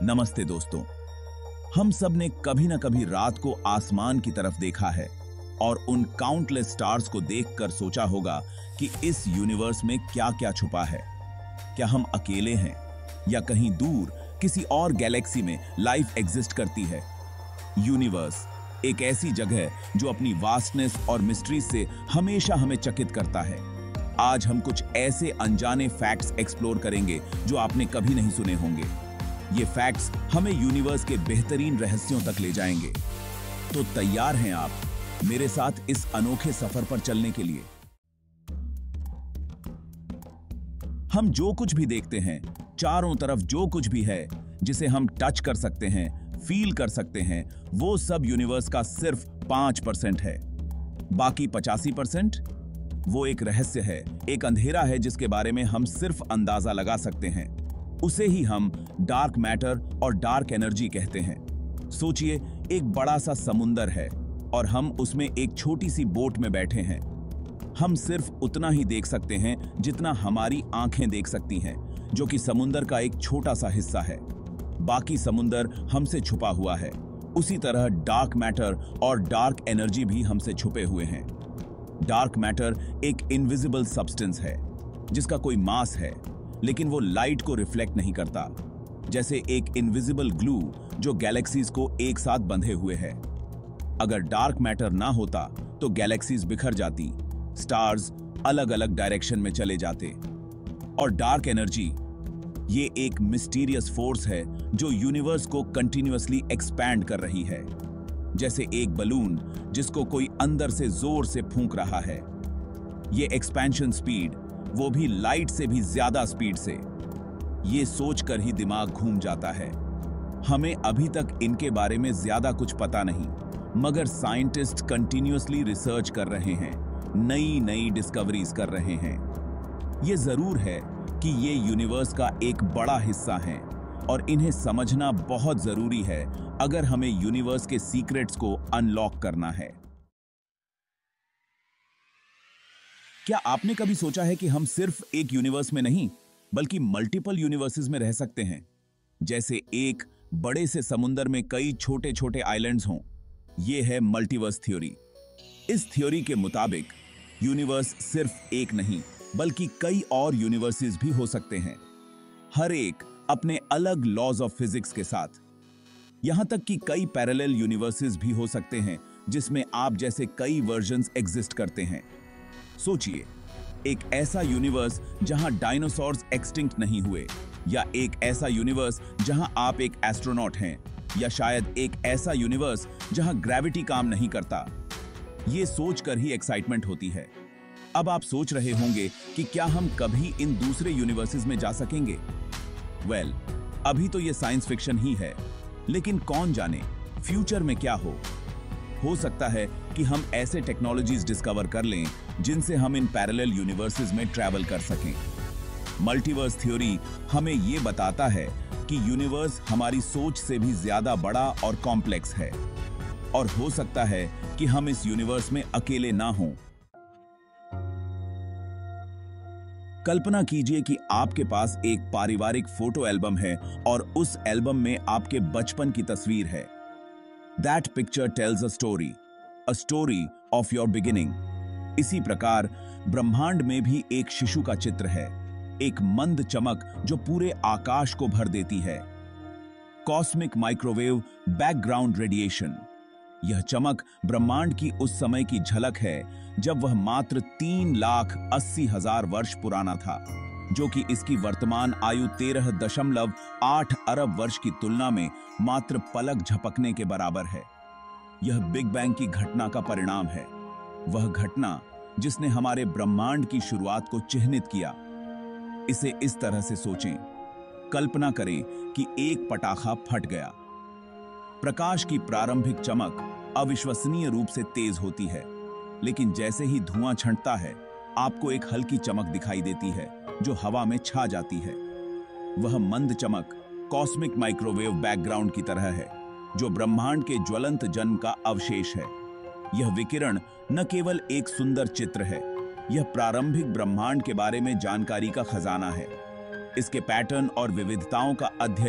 नमस्ते दोस्तों। हम सब ने कभी ना कभी रात को आसमान की तरफ देखा है और उन काउंटलेस स्टार्स को देखकर सोचा होगा कि इस यूनिवर्स में क्या क्या छुपा है। क्या हम अकेले हैं या कहीं दूर किसी और गैलेक्सी में लाइफ एग्जिस्ट करती है। यूनिवर्स एक ऐसी जगह जो अपनी वास्टनेस और मिस्ट्री से हमेशा हमें चकित करता है। आज हम कुछ ऐसे अनजाने फैक्ट्स एक्सप्लोर करेंगे जो आपने कभी नहीं सुने होंगे। ये फैक्ट्स हमें यूनिवर्स के बेहतरीन रहस्यों तक ले जाएंगे। तो तैयार हैं आप मेरे साथ इस अनोखे सफर पर चलने के लिए। हम जो कुछ भी देखते हैं, चारों तरफ जो कुछ भी है जिसे हम टच कर सकते हैं, फील कर सकते हैं, वो सब यूनिवर्स का सिर्फ 5% है। बाकी 85% वो एक रहस्य है, एक अंधेरा है जिसके बारे में हम सिर्फ अंदाजा लगा सकते हैं। उसे ही हम डार्क मैटर और डार्क एनर्जी कहते हैं। सोचिए, एक बड़ा सा समुंदर है और हम उसमें एक छोटी सी बोट में बैठे हैं। हम सिर्फ उतना ही देख सकते हैं जितना हमारी आंखें देख सकती हैं, जो कि समुंदर का एक छोटा सा हिस्सा है। बाकी समुंदर हमसे छुपा हुआ है। उसी तरह डार्क मैटर और डार्क एनर्जी भी हमसे छुपे हुए हैं। डार्क मैटर एक इनविजिबल सब्सटेंस है जिसका कोई मास है, लेकिन वो लाइट को रिफ्लेक्ट नहीं करता, जैसे एक इनविजिबल ग्लू जो गैलेक्सीज को एक साथ बंधे हुए है। अगर डार्क मैटर ना होता तो गैलेक्सीज बिखर जाती, स्टार्स अलग अलग डायरेक्शन में चले जाते। और डार्क एनर्जी ये एक मिस्टीरियस फोर्स है जो यूनिवर्स को कंटिन्यूअसली एक्सपैंड कर रही है, जैसे एक बलून जिसको कोई अंदर से जोर से फूंक रहा है। ये एक्सपेंशन स्पीड वो भी लाइट से भी ज्यादा स्पीड से। ये सोचकर ही दिमाग घूम जाता है। हमें अभी तक इनके बारे में ज्यादा कुछ पता नहीं, मगर साइंटिस्ट कंटिन्यूअसली रिसर्च कर रहे हैं, नई नई डिस्कवरीज कर रहे हैं। ये जरूर है कि ये यूनिवर्स का एक बड़ा हिस्सा है और इन्हें समझना बहुत जरूरी है अगर हमें यूनिवर्स के सीक्रेट्स को अनलॉक करना है। क्या आपने कभी सोचा है कि हम सिर्फ एक यूनिवर्स में नहीं बल्कि मल्टीपल यूनिवर्सेस में रह सकते हैं? जैसे एक बड़े से समुंदर में कई छोटे छोटे आइलैंड्स हों। यह है मल्टीवर्स थ्योरी। इस थ्योरी के मुताबिक यूनिवर्स सिर्फ एक नहीं बल्कि कई और यूनिवर्सेस भी हो सकते हैं, हर एक अपने अलग लॉज ऑफ फिजिक्स के साथ। यहां तक कि कई पैरेलल यूनिवर्सेस भी हो सकते हैं जिसमें आप जैसे कई वर्जन्स एग्जिस्ट करते हैं। सोचिए, एक ऐसा यूनिवर्स जहां डायनासोर्स एक्सटिंक्ट नहीं हुए, या एक ऐसा यूनिवर्स जहां आप एक एस्ट्रोनॉट हैं, या शायद एक ऐसा यूनिवर्स जहां ग्रेविटी काम नहीं करता। यह सोचकर ही एक्साइटमेंट होती है। अब आप सोच रहे होंगे कि क्या हम कभी इन दूसरे यूनिवर्सेस में जा सकेंगे? वेल, अभी तो यह साइंस फिक्शन ही है, लेकिन कौन जाने फ्यूचर में क्या हो सकता है कि हम ऐसे टेक्नोलॉजीज डिस्कवर कर लें जिनसे हम इन पैरेलल यूनिवर्सेस में ट्रैवल कर सकें। मल्टीवर्स थ्योरी हमें यह बताता है कि यूनिवर्स हमारी सोच से भी ज्यादा बड़ा और कॉम्प्लेक्स है, और हो सकता है कि हम इस यूनिवर्स में अकेले ना हों। कल्पना कीजिए कि आपके पास एक पारिवारिक फोटो एल्बम है और उस एल्बम में आपके बचपन की तस्वीर है। That picture tells a story of your beginning. इसी प्रकार ब्रह्मांड में भी एक शिशु का चित्र है, एक मंद चमक जो पूरे आकाश को भर देती है। Cosmic microwave background radiation. यह चमक ब्रह्मांड की उस समय की झलक है जब वह मात्र 3,80,000 वर्ष पुराना था, जो कि इसकी वर्तमान आयु 13.8 अरब वर्ष की तुलना में मात्र पलक झपकने के बराबर है। यह बिग बैंग की घटना का परिणाम है, वह घटना जिसने हमारे ब्रह्मांड की शुरुआत को चिह्नित किया। इसे इस तरह से सोचें, कल्पना करें कि एक पटाखा फट गया। प्रकाश की प्रारंभिक चमक अविश्वसनीय रूप से तेज होती है, लेकिन जैसे ही धुआं छंटता है, आपको एक हल्की चमक दिखाई देती है जो हवा में छा जाती है। वह मंद चमक कॉस्मिक माइक्रोवेव बैकग्राउंड की तरह है, जो ब्रह्मांड के ज्वलंत जन्म का अवशेष है। यह विकिरण न केवल एक सुंदर चित्र है, यह प्रारंभिक ब्रह्मांड के बारे में जानकारी का खजाना है। इसके पैटर्न और विविधताओं का अध्ययन